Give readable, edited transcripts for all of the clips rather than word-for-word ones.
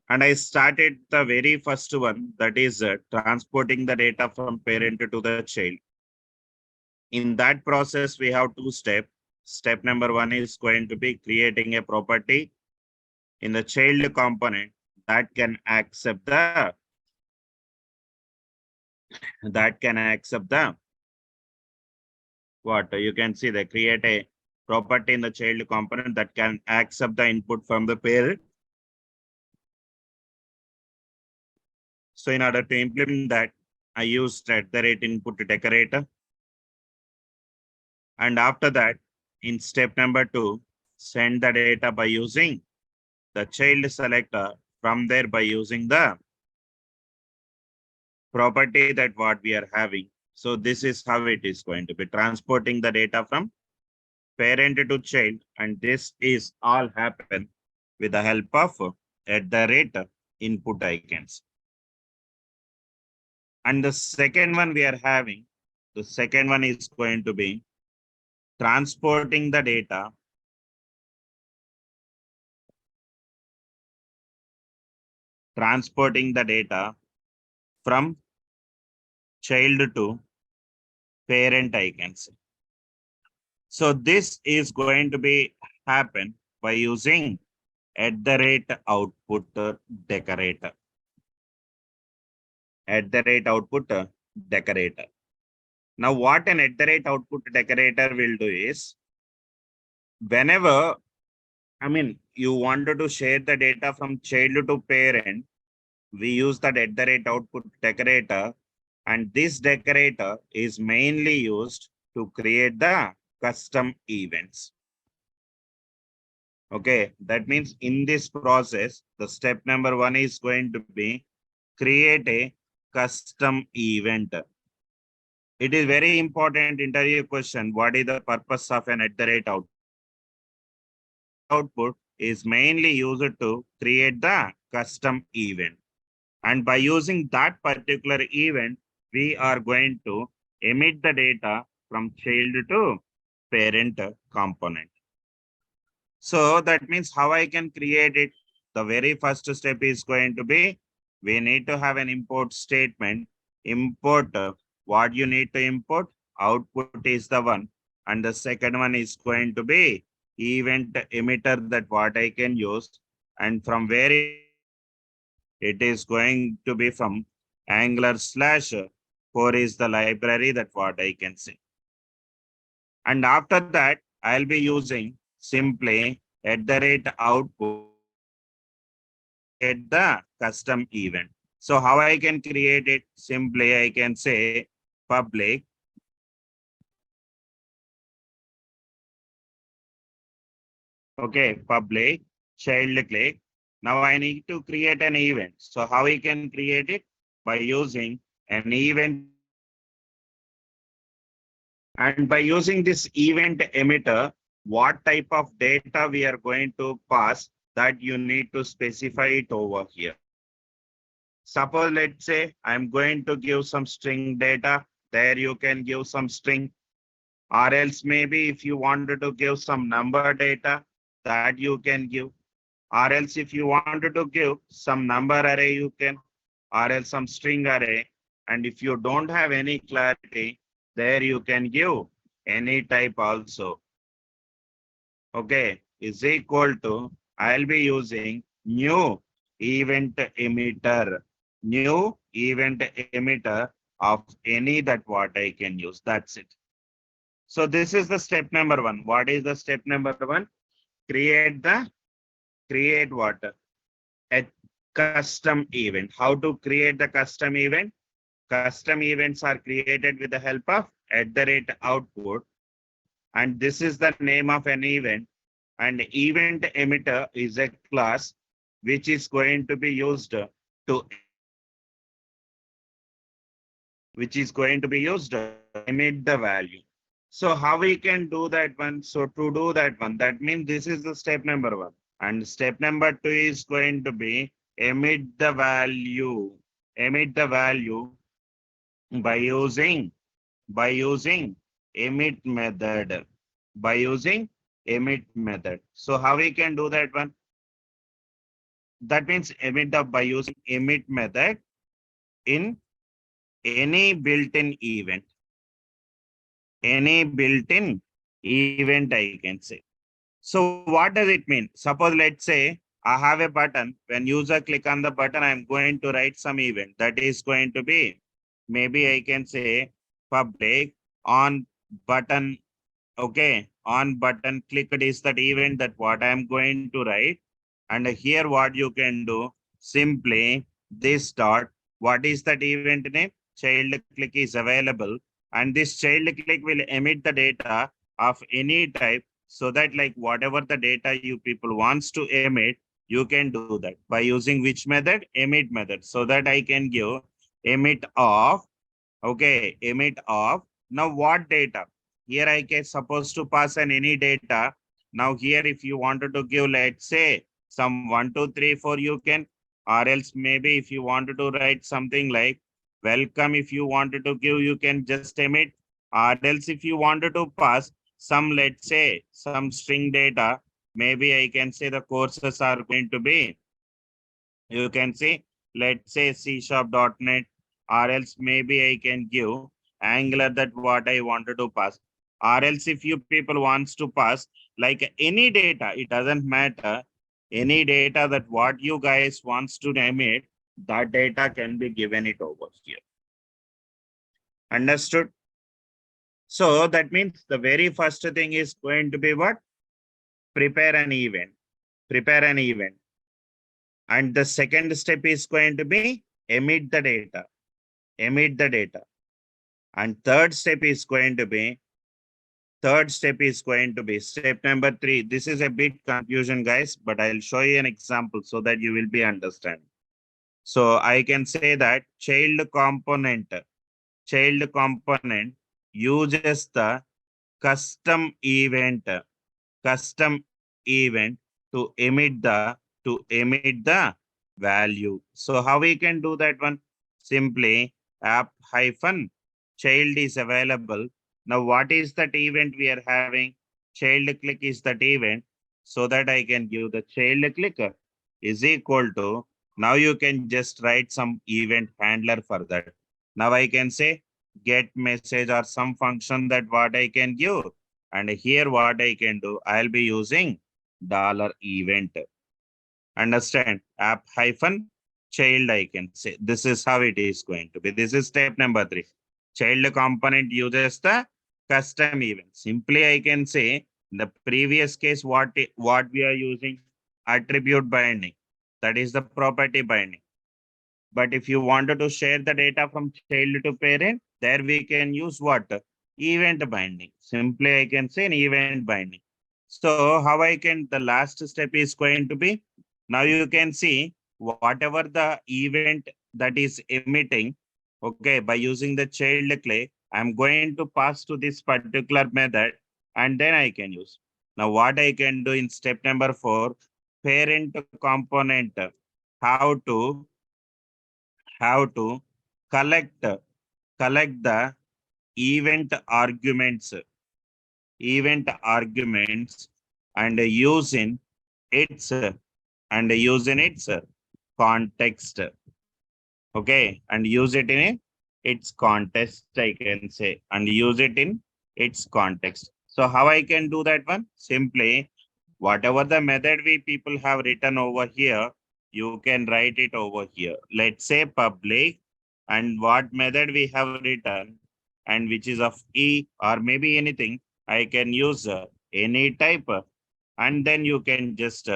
And I started the very first one, that is transporting the data from parent to the child. In that process, we have two steps. Step number one is going to be creating a property in the child component that can accept the what you can see, they create a property in the child component that can accept the input from the parent. So in order to implement that, I used @input decorator. And after that, in step number two, send the data by using the child selector. From there, by using the property that what we are having. So this is how it is going to be transporting the data from parent to child. And this is all happen with the help of @input icons. And the second one we are having, the second one is going to be transporting the data from child to parent, I can say. So this is going to be happen by using @output decorator. @output decorator. Now what an @output decorator will do is, whenever, I mean, you wanted to share the data from child to parent, we use that @output decorator. And this decorator is mainly used to create the custom events. Okay, that means in this process, the step number one is going to be create a custom event. It is very important interview question. What is the purpose of an @output? Output is mainly used to create the custom event. And by using that particular event, we are going to emit the data from child to parent component. So that means how I can create it. The very first step is going to be, we need to have an import statement. Import what you need to import. Output is the one. And the second one is going to be event emitter, that what I can use. And from where it is going to be from Angular/core is the library, that what I can say. And after that, I'll be using simply @output at the custom event. So how I can create it? Simply I can say public public child click. Now I need to create an event. So how I can create it? By using an event. And by using this event emitter, what type of data we are going to pass, that you need to specify it over here. Suppose let's say I'm going to give some string data. There you can give some string, or else maybe if you wanted to give some number data, that you can give, or else if you wanted to give some number array, you can, or else some string array. And if you don't have any clarity, there you can give any type also. Okay, is equal to, I'll be using new event emitter, new event emitter of any that what I can use. That's it. So this is the step number one. What is the step number one? Create what? A custom event. How to create the custom event? Custom events are created with the help of @output. And this is the name of an event. And event emitter is a class which is going to be used to emit the value. So how we can do that one? So to do that one, that means this is the step number one. And step number two is going to be emit the value. Emit the value by using emit method. By using emit method. So how we can do that one? That means emit by using emit method in any built-in event. Any built-in event, I can say. So what does it mean? Suppose let's say I have a button. When user click on the button, I'm going to write some event. That is going to be, maybe I can say public on button. Okay, on button clicked is that event that what I'm going to write. And here what you can do, simply this dot, what is that event name? Child click is available. And this child click will emit the data of any type, so that like whatever the data you people wants to emit, you can do that by using which method? Emit method. So that I can give emit of, okay, emit of. Now what data? Here I can supposed to pass an any data. Now here if you wanted to give, let's say some 1, 2, 3, 4, you can, or else maybe if you wanted to write something like welcome, if you wanted to give, you can just emit, or else if you wanted to pass some, let's say some string data, maybe I can say the courses are going to be, you can see, let's say C#.net, or else maybe I can give Angular that what I wanted to pass. Or else if you people wants to pass like any data, it doesn't matter. Any data that what you guys wants to emit, that data can be given it over here. Understood? So that means the very first thing is going to be what? Prepare an event. Prepare an event. And the second step is going to be emit the data. Emit the data. And third step is going to be step number 3. This is a bit confusion, guys, but I'll show you an example so that you will be understanding. So I can say that child component uses the custom event to emit the value. So how we can do that one? Simply app hyphen child is available. Now what is that event we are having? Child click is that event, so that I can give the child click is equal to, now you can just write some event handler for that. Now I can say get message or some function that what I can give. And here what I can do, I'll be using $event. Understand? App hyphen child, I can say. This is how it is going to be. This is step number 3. Child component uses the custom event. Simply I can say in the previous case what we are using, attribute binding. That is the property binding. But if you wanted to share the data from child to parent, there we can use what? Event binding. Simply I can say an event binding. So how I can, the last step is going to be, now you can see whatever the event that is emitting, okay, by using the child clay, I'm going to pass to this particular method, and then I can use. Now what I can do in step number 4, parent component, how to collect the event arguments and using its context. Okay, and use it in its context, I can say, and use it in its context. So how I can do that one? Simply whatever the method we people have written over here, you can write it over here. Let's say public, and what method we have written, and which is of E or maybe anything, I can use any type, and then you can just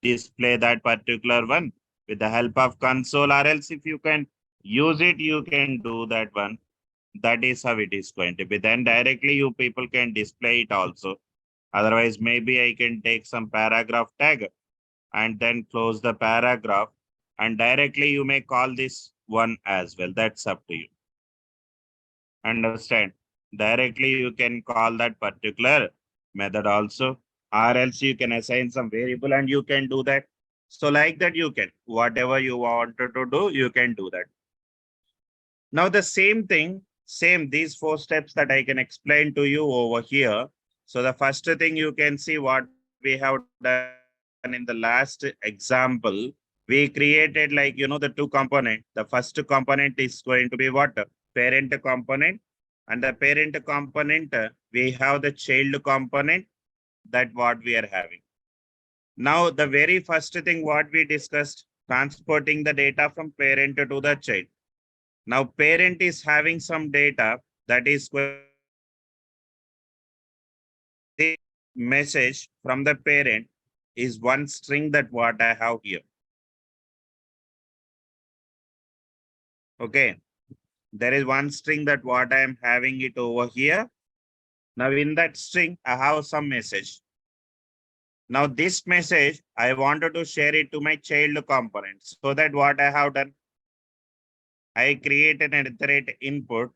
display that particular one with the help of console, or else if you can use it, you can do that one. That is how it is going to be. Then directly you people can display it also. Otherwise, maybe I can take some paragraph tag and then close the paragraph, and directly you may call this one as well. That's up to you. Understand? Directly you can call that particular method also, or else you can assign some variable and you can do that. So like that you can, whatever you wanted to do, you can do that. Now the same thing, same these 4 steps that I can explain to you over here. So the first thing you can see what we have done in the last example. We created like, the two component. The first component is going to be what? Parent component. And the parent component, we have the child component, that what we are having. Now, the very first thing what we discussed, transporting the data from parent to the child. Now, parent is having some data that is the message from the parent is one string that what I have here. Okay. There is one string that what I am having it over here. Now in that string, I have some message. Now this message, I wanted to share it to my child components. So that what I have done, I created an iterate input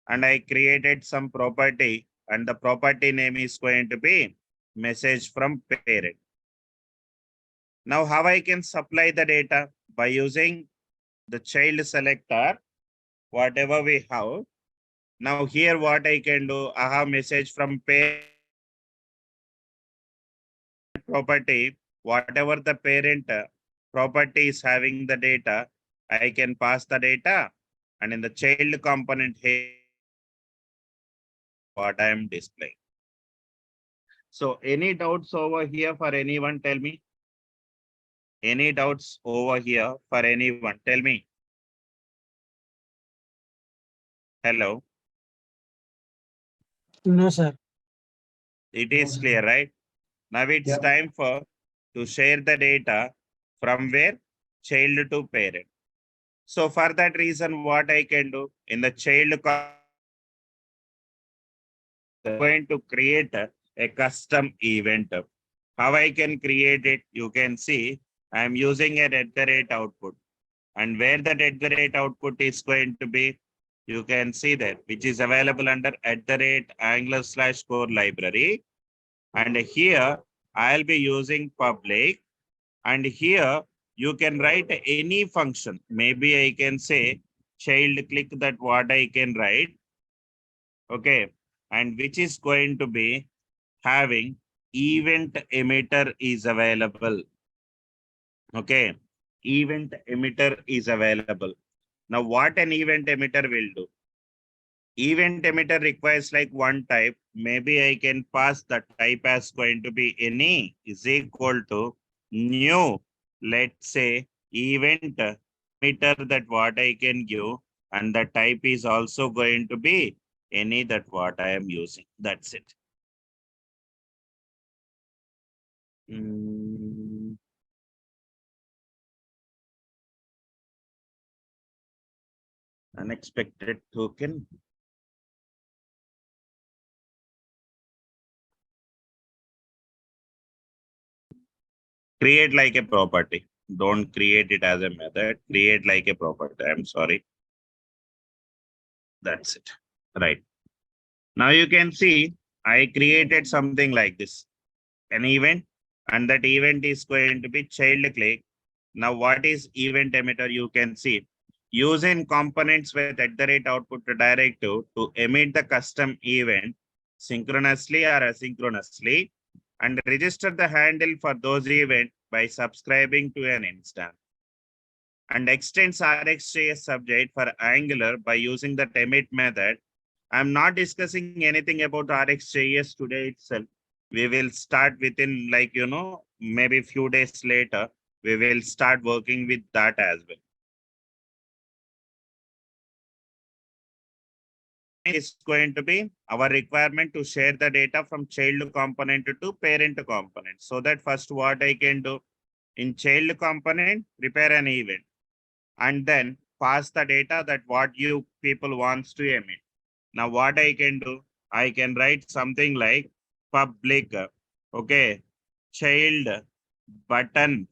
and I created some property, and the property name is going to be message from parent. Now how I can supply the data? By using the child selector, whatever we have. Now here what I can do, I have message from parent property, whatever the parent property is having the data, I can pass the data, and in the child component here, what I am displaying. So any doubts over here for anyone? Tell me. Any doubts over here for anyone? Tell me. Hello. No, sir. It is clear, right? Now it's time for to share the data from where? Child to parent. So for that reason, what I can do in the child going to create a custom event. How I can create it? You can see I'm using a @ output, and where that @ output is going to be, you can see that, which is available under @Angular/core library. And here I'll be using public, and here you can write any function. Maybe I can say child click, that what I can write. Okay. And which is going to be having event emitter is available. Okay. Event emitter is available. Now what an event emitter will do? Event emitter requires like one type. Maybe I can pass the type as going to be any is equal to new. Let's say event emitter, that what I can give, and the type is also going to be any, that what I am using. That's it. Unexpected token. Create like a property. Don't create it as a method. Create like a property. I'm sorry. That's it. Right. Now you can see I created something like this, an event, and that event is going to be child click. Now what is event emitter? You can see using components with @ output directive to emit the custom event synchronously or asynchronously, and register the handle for those events by subscribing to an instance, and extends RxJS subject for Angular by using the emit method. I'm not discussing anything about RxJS today itself. We will start within like, maybe few days later, we will start working with that as well. Is going to be our requirement to share the data from child component to parent component. So that first what I can do in child component, prepare an event, and then pass the data that what you people wants to emit. Now what I can do, I can write something like public, okay, child button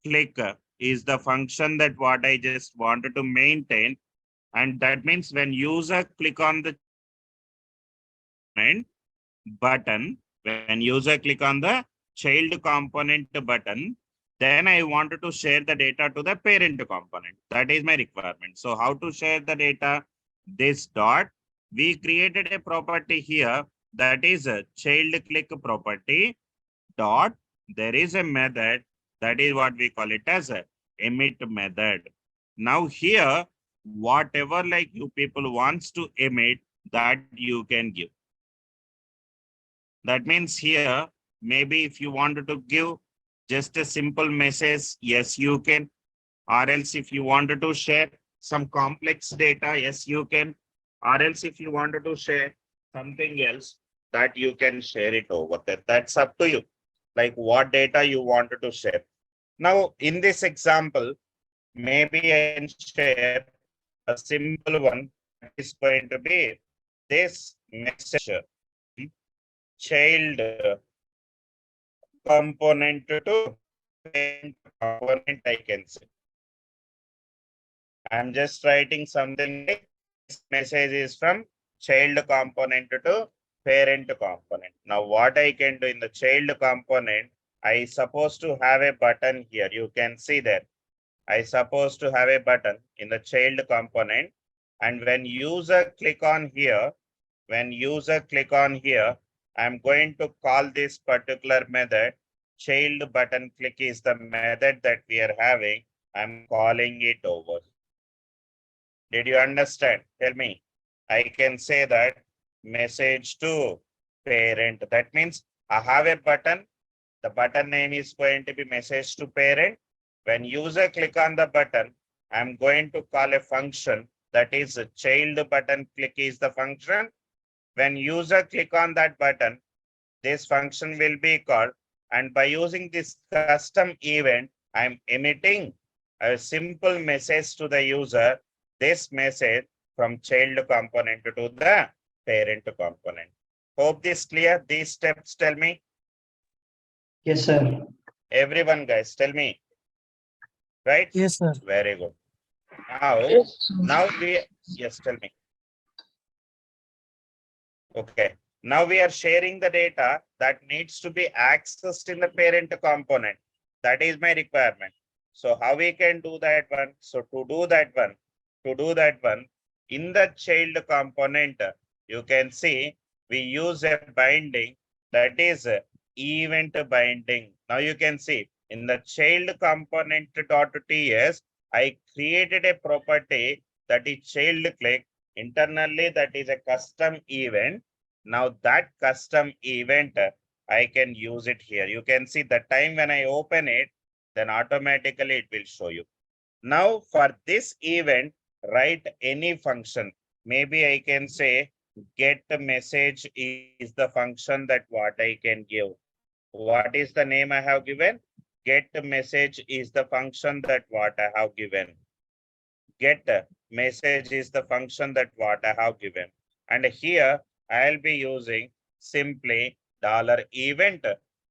click is the function that what I just wanted to maintain. And that means when user click on the button, when user click on the child component button, then I wanted to share the data to the parent component. That is my requirement. So how to share the data? This dot, we created a property here, that is a child click property dot. There is a method, that is what we call it as a emit method. Now here, whatever like you people wants to emit, that you can give. That means here, maybe if you wanted to give just a simple message, yes, you can. Or else if you wanted to share some complex data, yes, you can. Or else if you wanted to share something else, that you can share it over there. That's up to you. Like what data you wanted to share. Now, in this example, maybe I can share a simple one that is going to be this message child component to parent component, I can say. I'm just writing something like this message is from child component to parent component. Now what I can do in the child component, I supposed to have a button here. You can see that. I supposed to have a button in the child component. And when user click on here, I'm going to call this particular method. Child button click is the method that we are having. I'm calling it over. Did you understand? Tell me. I can say that message to parent. That means I have a button. The button name is going to be message to parent. When user click on the button, I'm going to call a function that is a child button click is the function. When user click on that button, this function will be called. And by using this custom event, I'm emitting a simple message to the user, this message from child component to the parent component. Hope this clear. These steps tell me. Yes, sir. Everyone guys, tell me. Right? Yes, sir. Very good. Now, Yes. yes, tell me. Okay. Now we are sharing the data that needs to be accessed in the parent component. That is my requirement. So how we can do that one? So to do that one, in the child component, you can see we use a binding that is event binding. Now you can see in the child component .ts, I created a property that is child click. Internally, that is a custom event. Now that custom event, I can use it here. You can see the time when I open it, then automatically it will show you. Now for this event, write any function. Maybe I can say get the message is the function that what I can give. What is the name I have given? Get message is the function that what I have given. Get message is the function that what I have given. And here I'll be using simply $event.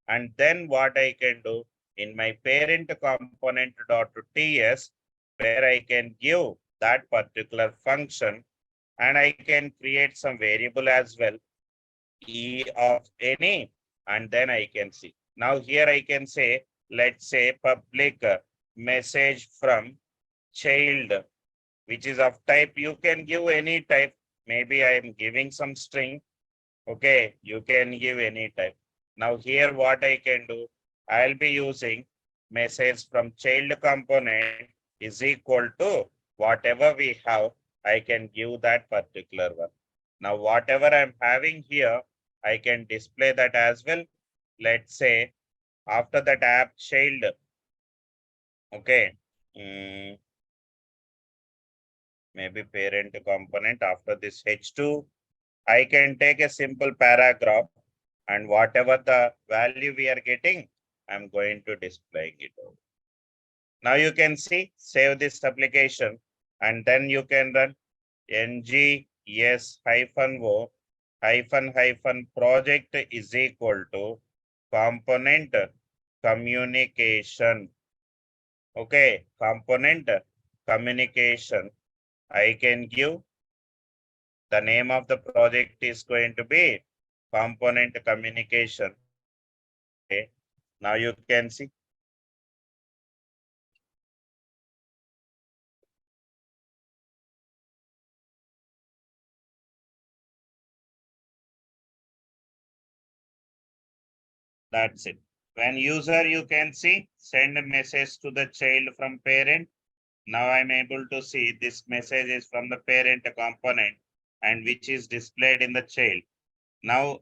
And then what I can do in my parent component .ts, where I can give that particular function, and I can create some variable as well, e of any, and then I can see. Now here I can say, let's say public message from child, which is of type, you can give any type. Maybe I am giving some string. Okay, you can give any type. Now here what I can do, I'll be using message from child component is equal to whatever we have, I can give that particular one. Now whatever I'm having here, I can display that as well. Let's say after that app child, okay, maybe parent component after this H2, I can take a simple paragraph and whatever the value we are getting, I'm going to display it over. Now you can see, save this application and then you can run ngs-o -project is equal to component communication. Okay, component communication. I can give the name of the project is going to be component communication. Okay, now you can see. That's it. When user, you can see, send a message to the child from parent. Now I'm able to see this message is from the parent component and which is displayed in the child. Now,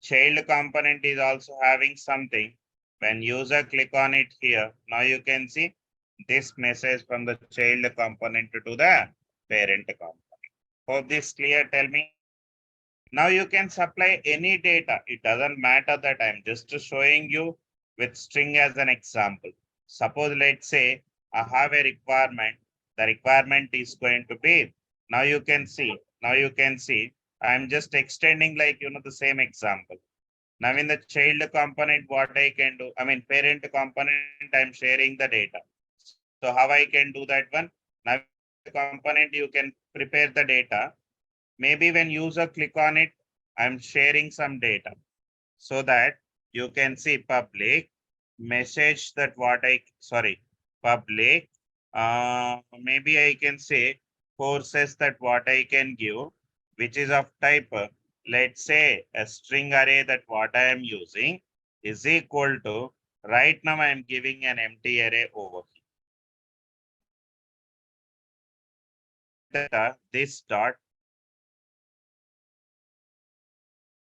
child component is also having something. When user click on it here, now you can see this message from the child component to the parent component. Hope this clear, tell me. Now you can supply any data. It doesn't matter that I'm just showing you with string as an example. Suppose let's say I have a requirement. The requirement is going to be, now you can see, I'm just extending like, the same example. Now in the child component, what I can do, I mean parent component, I'm sharing the data. So how I can do that one? Now the component, you can prepare the data. Maybe when user click on it, I'm sharing some data so that you can see public message that public, maybe I can say courses that what I can give, which is of type, let's say a string array that what I am using is equal to, right now I am giving an empty array over here. This dot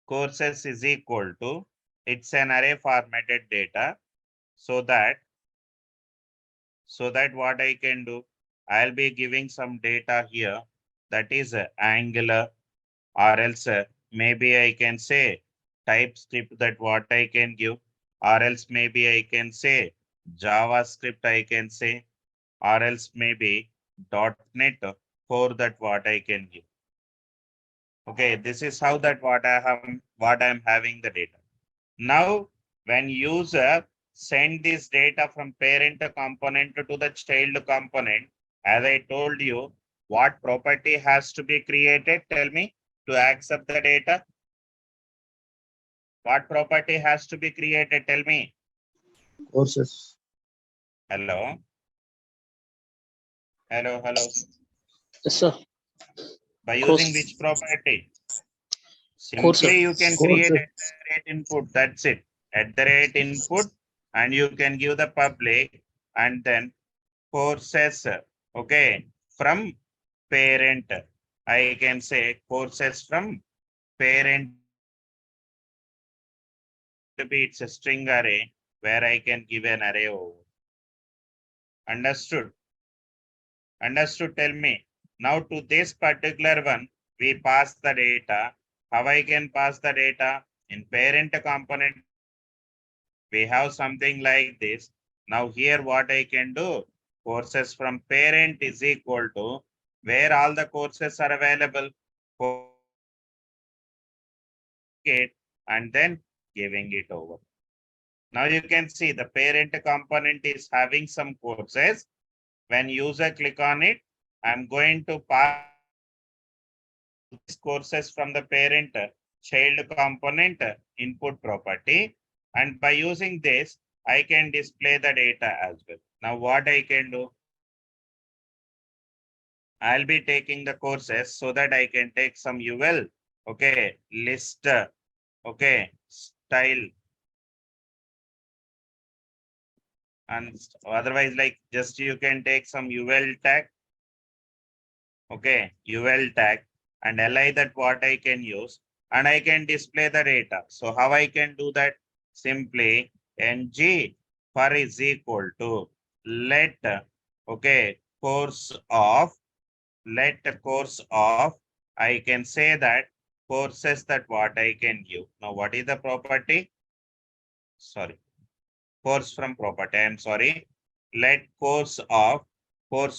courses is equal to, it's an array formatted data, so that what I can do, I'll be giving some data here that is Angular, or else maybe I can say TypeScript that what I can give, or else maybe I can say JavaScript I can say, or else maybe .NET Core that what I can give. Okay, this is how that what I'm having the data. Now, when user send this data from parent component to the child component, as I told you, what property has to be created? Tell me, to accept the data. What property has to be created? Tell me. Courses. Hello. Hello. Yes, sir. By using Courses. which property? Courses. Simply you can create Courses. at the rate input. That's it. At the rate input, and you can give the public and then courses. Okay, from parent. I can say courses from parent. It's a string array where I can give an array over. Understood? Understood? Tell me. Now to this particular one, we pass the data. How I can pass the data? In parent component, we have something like this. Now here what I can do? Courses from parent is equal to where all the courses are available. And then giving it over. Now you can see the parent component is having some courses. When user click on it, I'm going to pass courses from the parent child component input property. And by using this, I can display the data as well. Now what I can do, I'll be taking the courses so that I can take some UL, okay, list, okay, style, and otherwise like just you can take some UL tag, okay, UL tag and li that what I can use and I can display the data. So how I can do that? Simply ng for is equal to let, okay, course of, I can say that courses that what I can give. Now what is the property? Sorry, course from property. I'm sorry. Let course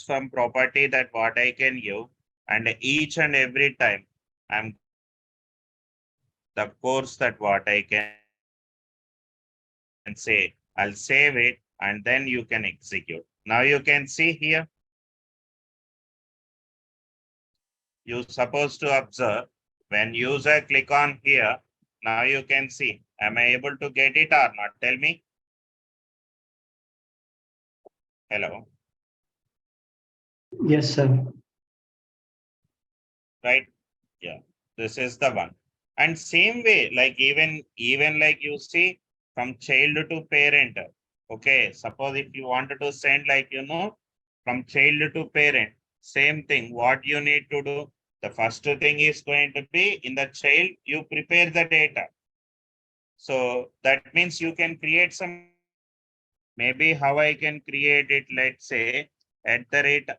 from property that what I can give, and each and every time I'm the course that what I can say, I'll save it and then you can execute. Now you can see here, you're supposed to observe when user click on here. Now you can see, am I able to get it or not? Tell me. Hello. Yes, sir. Right? Yeah, this is the one. And same way, like even like you see from child to parent. Okay, suppose if you wanted to send like, from child to parent, same thing. What you need to do? The first thing is going to be in the child, you prepare the data. So that means you can create some, maybe how I can create it, let's say, at the rate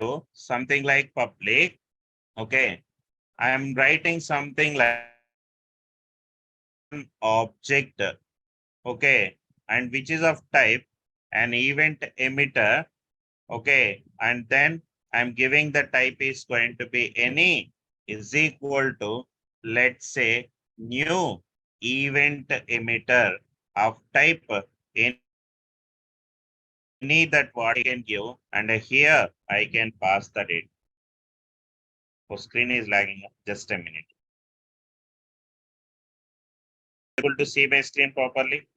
of something like public. Okay, I am writing something like an object. Okay, and which is of type an event emitter. Okay, and then I'm giving the type is going to be any is equal to, let's say, new event emitter of type any that what I can give, and here I can pass the data. So screen is lagging. Just a minute. Able to see my screen properly?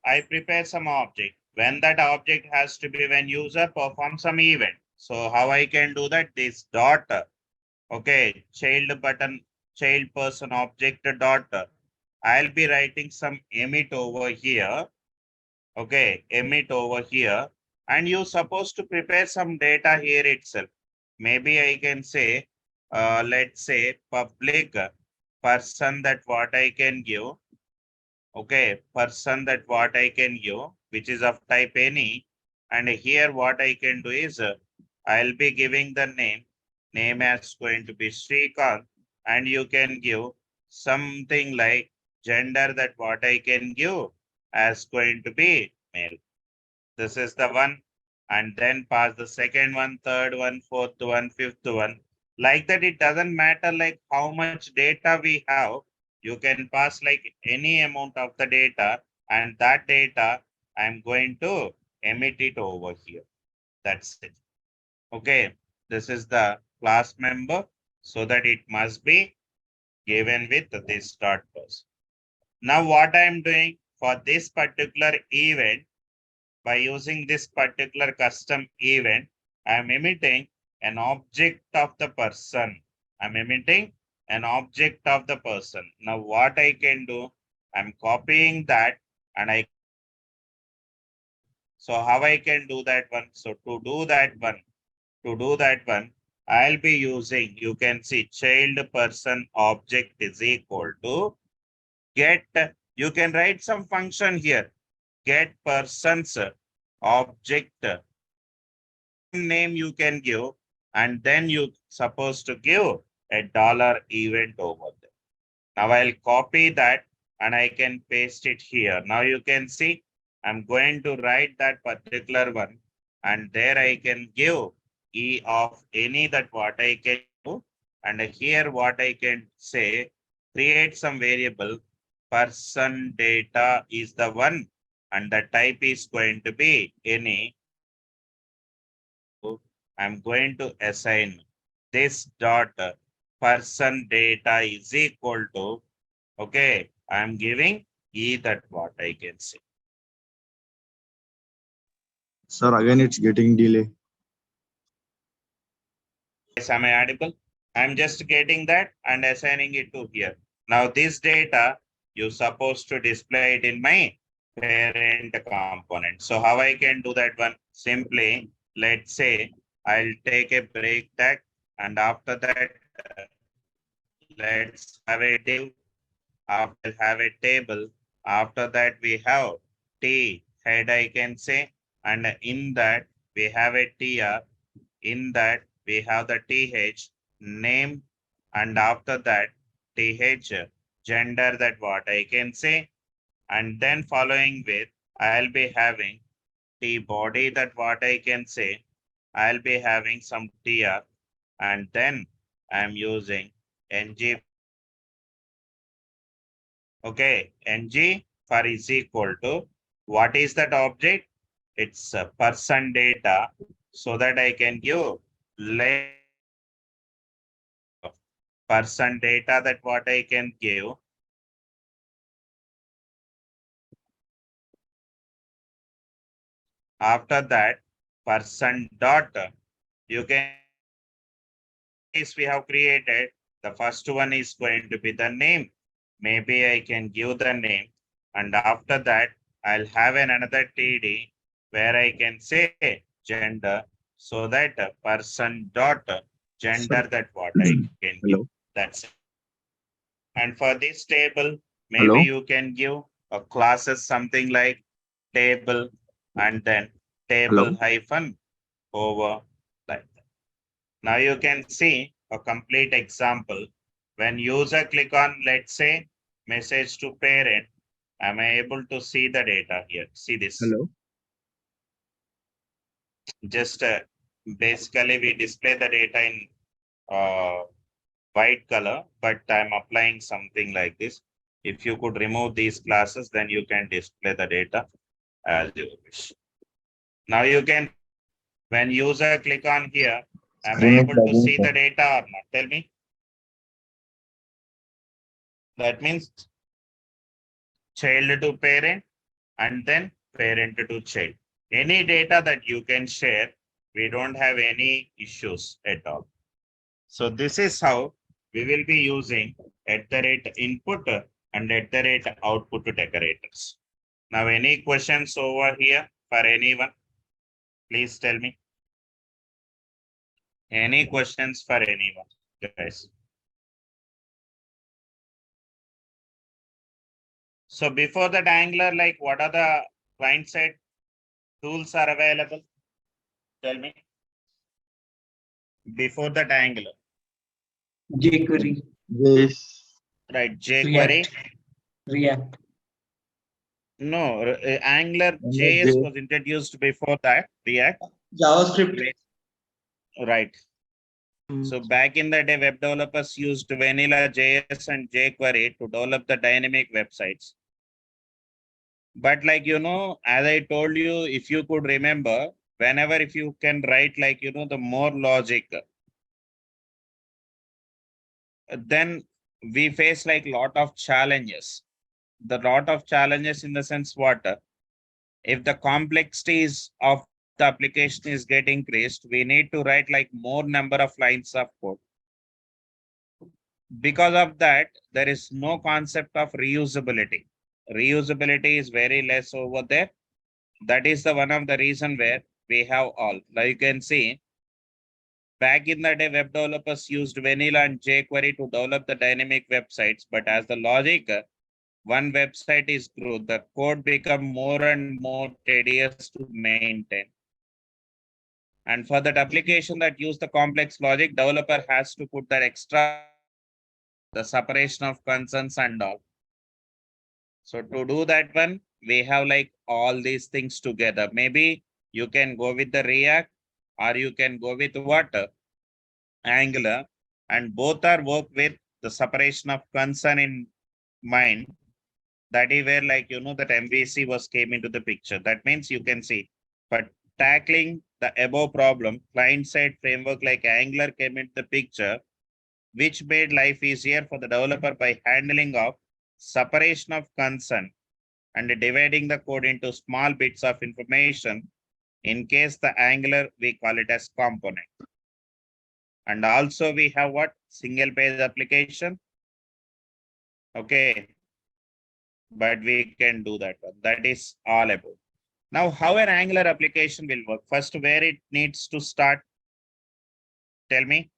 I prepare some object. When that object has to be when user performs some event. So how I can do that? This dot. Okay, child button, child person object dot. I'll be writing some emit over here. Okay, emit over here. And you supposed to prepare some data here itself. Maybe I can say, let's say public person that what I can give. Okay, person that what I can give, which is of type any. And here what I can do is, I'll be giving the name as going to be Srikanth, and you can give something like gender that what I can give as going to be male. This is the one, and then pass the second one, third one, fourth one, fifth one. Like that, it doesn't matter like how much data we have. You can pass like any amount of the data, and that data I'm going to emit it over here. That's it. Okay, this is the class member, so that it must be given with this dot plus. Now what I'm doing for this particular event, by using this particular custom event, I'm emitting an object of the person. I'm emitting an object of the person. Now what I can do, I'm copying that, and so how I can do that one? So to do that one, I'll be using, you can see child person object is equal to get, you can write some function here, get persons object name you can give, and then you supposed to give a dollar event over there. Now I'll copy that and I can paste it here. Now you can see I'm going to write that particular one, and there I can give e of any that what I can do, and here what I can say, create some variable person data is the one, and the type is going to be any. I'm going to assign this dot person data is equal to, okay, I'm giving e that what I can say. Sir, again it's getting delay. Yes, am I audible? I'm just getting that and assigning it to here. Now this data, you're supposed to display it in my parent component. So how I can do that one? Simply, let's say I'll take a break tag, and after that, let's have a div. After have a table. After that, we have T head, I can say, and in that we have a TR. In that we have the TH name, and after that TH gender that what I can say, and then following with I'll be having T body that what I can say. I'll be having some TR, and then I'm using NG. Okay, NG for is equal to, what is that object? It's a person data, so that I can give person data that what I can give. After that, person dot, you can, we have created The first one is going to be the name. Maybe I can give the name, and after that, I'll have another TD where I can say gender, so that person dot gender, Sir. that what I can give. Hello. That's it. And for this table, maybe Hello. you can give a classes something like table and then table Hello. hyphen over like that. Now you can see a complete example. When user click on, let's say, message to parent, am I able to see the data here? See this. Hello. Just basically we display the data in white color, but I'm applying something like this. If you could remove these classes, then you can display the data as you wish. Now you can, when user click on here, am I Screen is able to lagging, see sir. the data or not? Tell me. That means child to parent and then parent to child. Any data that you can share, we don't have any issues at all. So this is how we will be using @input and @output decorators. Now, any questions over here for anyone? Please tell me. Any questions for anyone, guys? So before that Angular, like what are the client side tools are available? Tell me. Before that Angular, jQuery, Yes. right? jQuery. React. No, Angular Angular JS J. was introduced before that, React. JavaScript. Right. So back in the day, web developers used vanilla JS and jQuery to develop the dynamic websites. But like, as I told you, if you could remember, whenever if you can write like, the more logic, then we face like lot of challenges. The lot of challenges in the sense what? If the complexities of the application is getting increased, we need to write like more number of lines of code. Because of that, there is no concept of reusability. Reusability is very less over there. That is the one of the reason where we have all. Like you can see, back in the day, web developers used vanilla and jQuery to develop the dynamic websites. But as the logic, one website is grew, the code become more and more tedious to maintain. And for that application that use the complex logic, developer has to put that extra, the separation of concerns and all. So to do that one, we have like all these things together. Maybe you can go with the React or you can go with what? Angular, and both are work with the separation of concern in mind. That is where like, that MVC was came into the picture. That means you can see, but tackling the above problem, client-side framework like Angular came into the picture, which made life easier for the developer by handling of separation of concern and dividing the code into small bits of information. In case the Angular, we call it as component. And also we have what? Single page application. Okay. But we can do that one. That is all about. Now, how an Angular application will work? First, where it needs to start? Tell me.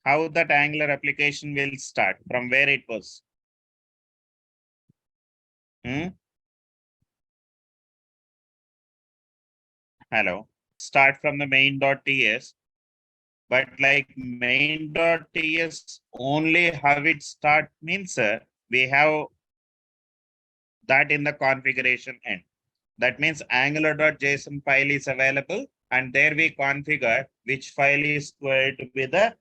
How that Angular application will start, from where it was. Hello. Start from the main.ts. But like main.ts, only how it start means we have that in the configuration end. That means angular.json file is available, and there we configure which file is going to be the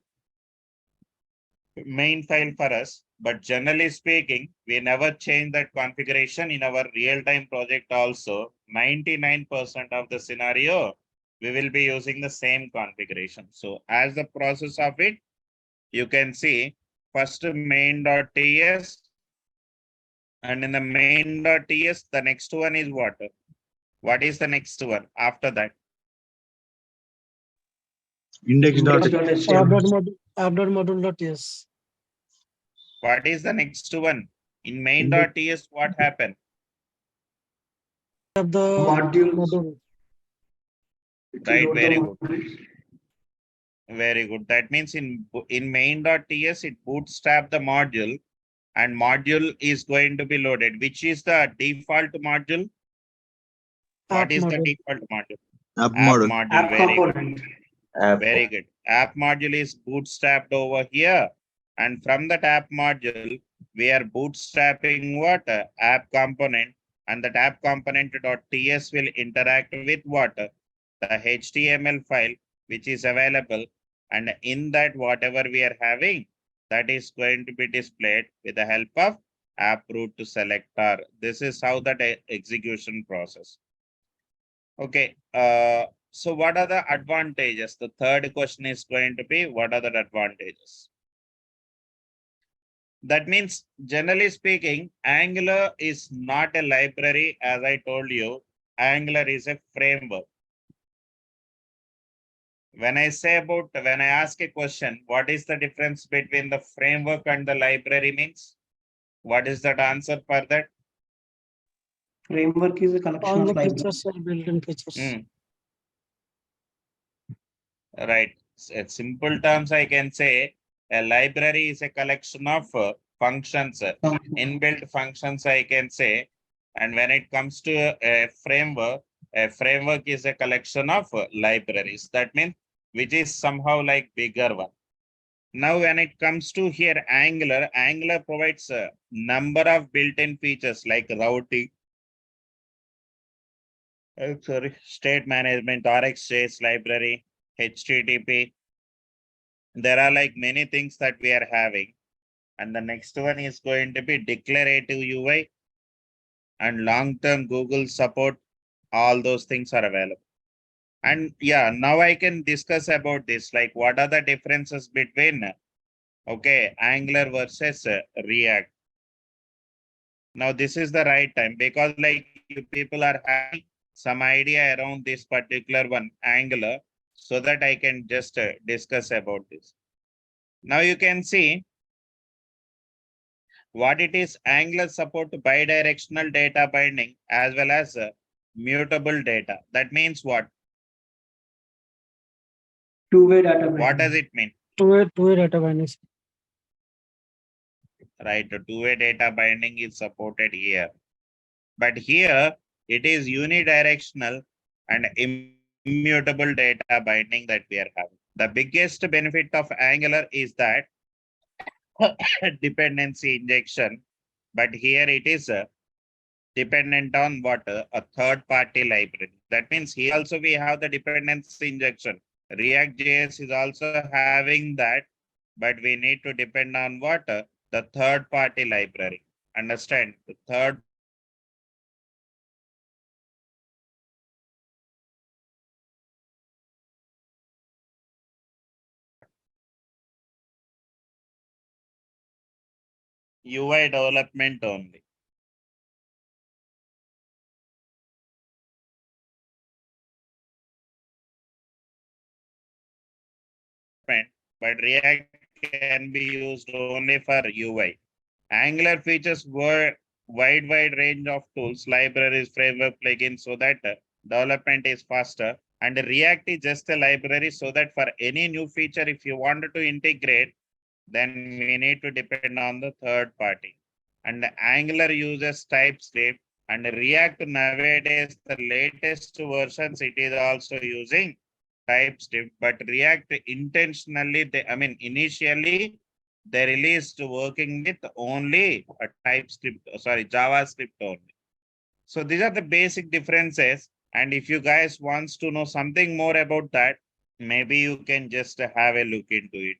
main file for us. But generally speaking, we never change that configuration in our real-time project also. 99% of the scenario, we will be using the same configuration. So as the process of it, you can see first main.ts, and in the main.ts, the next one is what? What is the next one after that? Index.html. Index.html. app.module.ts. What is the next one? In main.ts, what happened? Have the Modules. module. To Right, load the very good. modules. Very good. That means in main.ts, it bootstrap the module and module is going to be loaded. Which is the default module? What App is the module. default module? App App model. module. App Very good. component. Very good. App module is bootstrapped over here. And from that app module, we are bootstrapping what? App component. And that app component.ts will interact with what? The HTML file, which is available. And in that, whatever we are having, that is going to be displayed with the help of app root to selector. This is how that execution process. Okay. So what are the advantages? The third question is going to be, what are the advantages? That means, generally speaking, Angular is not a library. As I told you, Angular is a framework. When I ask a question, what is the difference between the framework and the library means? What is that answer for that? Framework is a collection All of the libraries. features are built-in features. Right. In simple terms, I can say a library is a collection of functions, inbuilt functions, I can say. And when it comes to a framework is a collection of libraries. That means which is somehow like bigger one. Now, when it comes to here, Angular provides a number of built-in features like routing, state management, RxJS library, HTTP. There are like many things that we are having. And the next one is going to be declarative UI and long-term Google support. All those things are available. And yeah, now I can discuss about this, like what are the differences between, okay, Angular versus React. Now this is the right time because like you people are having some idea around this particular one, Angular, so that I can just discuss about this. Now you can see what it is. Angular support bidirectional data binding as well as mutable data. That means what? Two-way data binding. What does it mean? Two-way data binding. Right, two-way data binding is supported here. But here it is unidirectional and immutable data binding that we are having. The biggest benefit of Angular is that dependency injection, but here it is dependent on what? A third-party library. That means here also we have the dependency injection. React.js is also having that, but we need to depend on what? The third-party library. Understand? The third UI development only. But React can be used only for UI. Angular features wide range of tools, libraries, framework, plugins, so that development is faster. And React is just a library, so that for any new feature, if you wanted to integrate, then we need to depend on the third party. And Angular uses TypeScript, and React nowadays, the latest versions, it is also using TypeScript, but React intentionally, initially they released working with only a JavaScript only. So these are the basic differences. And if you guys wants to know something more about that, maybe you can just have a look into it.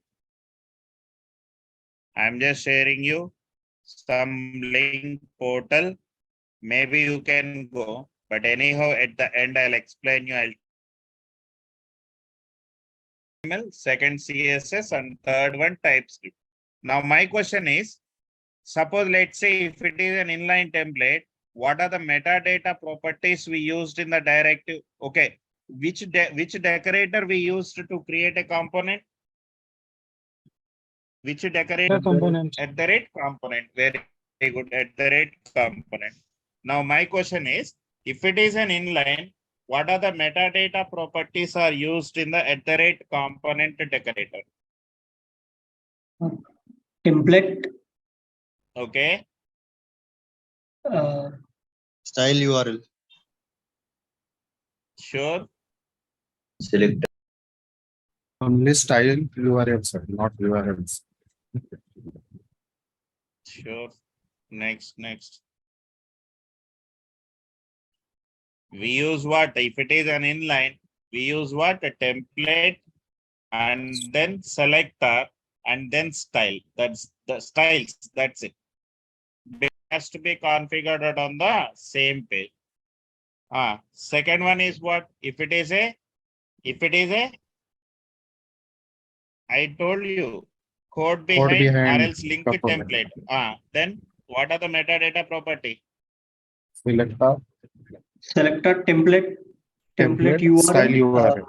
I'm just sharing you some link portal. Maybe you can go, but anyhow, at the end, I'll explain you. Second CSS, and third one TypeScript. Now my question is, suppose let's say if it is an inline template, what are the metadata properties we used in the directive? Okay, which decorator we used to create a component? Which decorator? Component. At the rate component. Very good. At the rate component. Now my question is, if it is an inline, what are the metadata properties are used in the at the rate component decorator? Template, Okay. Style URL. Sure. Select Only style URLs, sir, not URLs. Sure. Next. We use what? If it is an inline, we use what? A template and then selector and then style. That's the styles. That's it. It has to be configured on the same page. Second one is what? If it is a, I told you, code behind or behind else link component. template. Then what are the metadata property? Selector, selector, template URL. style URL.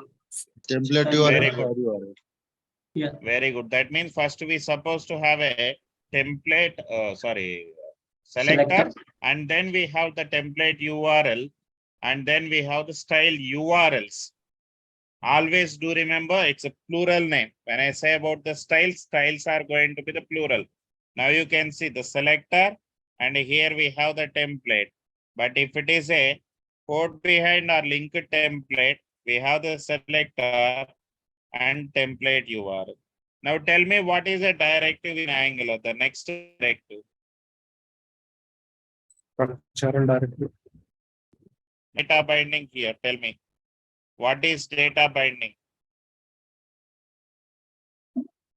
Template Style URL. Very style good. URL. Yeah, Very good. That means first we supposed to have a template, selector, selector, and then we have the template URL, and then we have the style URLs. Always do remember it's a plural name. When I say about the styles are going to be the plural. Now you can see the selector, and here we have the template. But if it is a code behind or link template, we have the selector and template URL. Now tell me what is a directive in Angular, the next directive. Structural directive. Data binding here, tell me. What is data binding?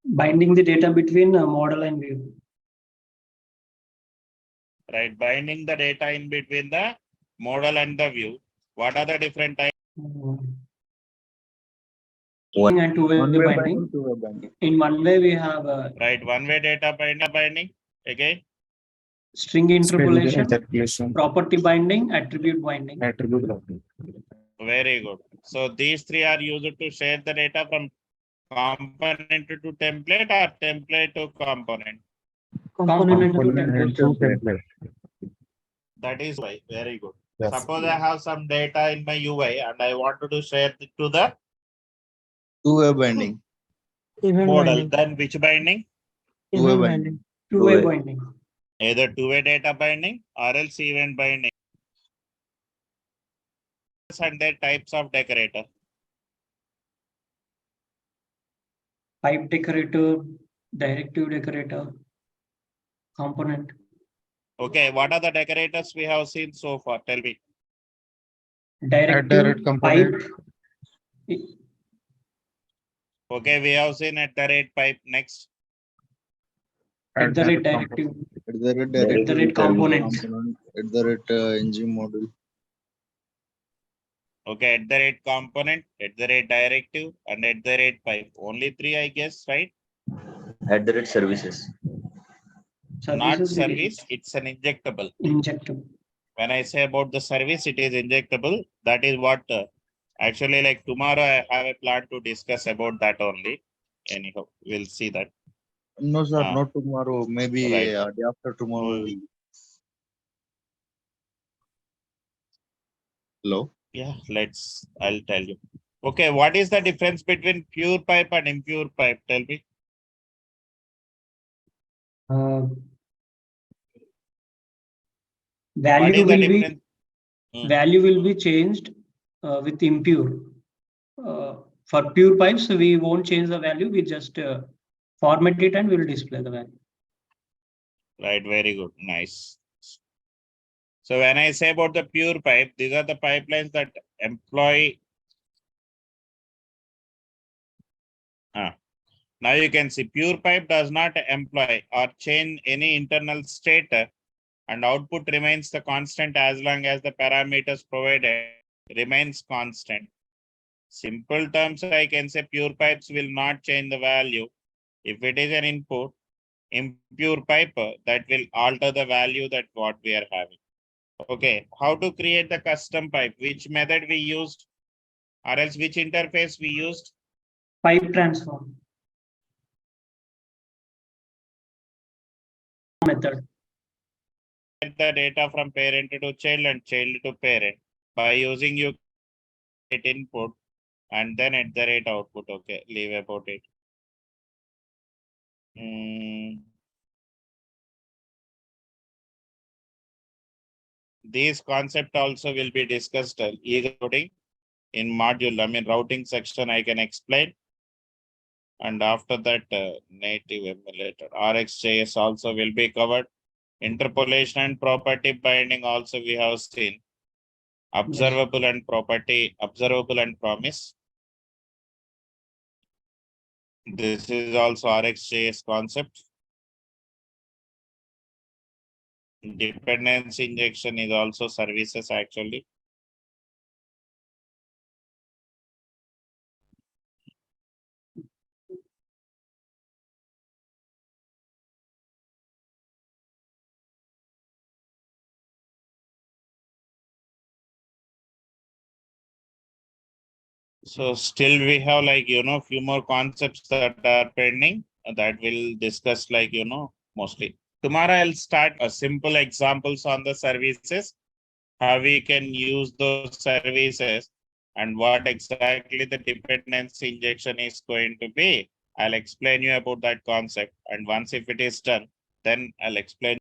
binding the data between model and view. Right, binding the data in between the model and the view. What are the different types? And two-way One-way binding. binding, two-way binding. In one way, we have Right, one-way data binding. Again, string interpolation, Interpolation, property binding, attribute binding. attribute binding. very good. So these three are used to share the data from component to template or template to component. Component to Component to template. That is why, very good. Yes. Suppose I have some data in my UI and I wanted to share it to the Two-way binding. Event model. binding. Then which binding? Two-way Event binding. binding. Two-way Two-way. binding. Either two-way data binding or else event binding. And their types of decorator. Pipe decorator, directive decorator, component. Okay, what are the decorators we have seen so far? Tell me. Directive, direct component. pipe. Okay, we have seen at the rate pipe. Next. At the rate directive, At the rate at the rate component. At the rate engine module. Okay, at the rate component, at the rate directive, and at the rate pipe. Only three, I guess, right? at the rate services. Not Services we did. service, it's an injectable. Injectable. When I say about the service, it is injectable. That is what actually, like tomorrow, I have a plan to discuss about that only. Anyhow, we'll see that. No, sir, Ah. not tomorrow. Maybe Right. day after tomorrow. Hello. Yeah, I'll tell you. Okay, what is the difference between pure pipe and impure pipe? Tell me. What Value is the will be difference? value will be changed with impure. For pure pipes, we won't change the value. We just format it and we'll display the value. Right, very good, nice. So when I say about the pure pipe, these are the pipelines that employ. Now you can see pure pipe does not employ or change any internal state and output remains the constant as long as the parameters provided remains constant. Simple terms, I can say pure pipes will not change the value. If it is an input, impure pipe, that will alter the value that what we are having. Okay, how to create the custom pipe? Which method we used or else which interface we used? Pipe transform. method. Get the data from parent to child and child to parent by using you get input and then at the rate output. Okay, leave about it. These concept also will be discussed routing in module. I mean routing section I can explain. And after that native emulator RxJS also will be covered. Interpolation and property binding also we have seen. Observable and property, observable and promise. This is also RxJS concept. Dependency injection is also services actually. So still we have like, few more concepts that are pending that we'll discuss like, mostly. Tomorrow I'll start a simple examples on the services, how we can use those services and what exactly the dependency injection is going to be. I'll explain you about that concept. And once if it is done, then I'll explain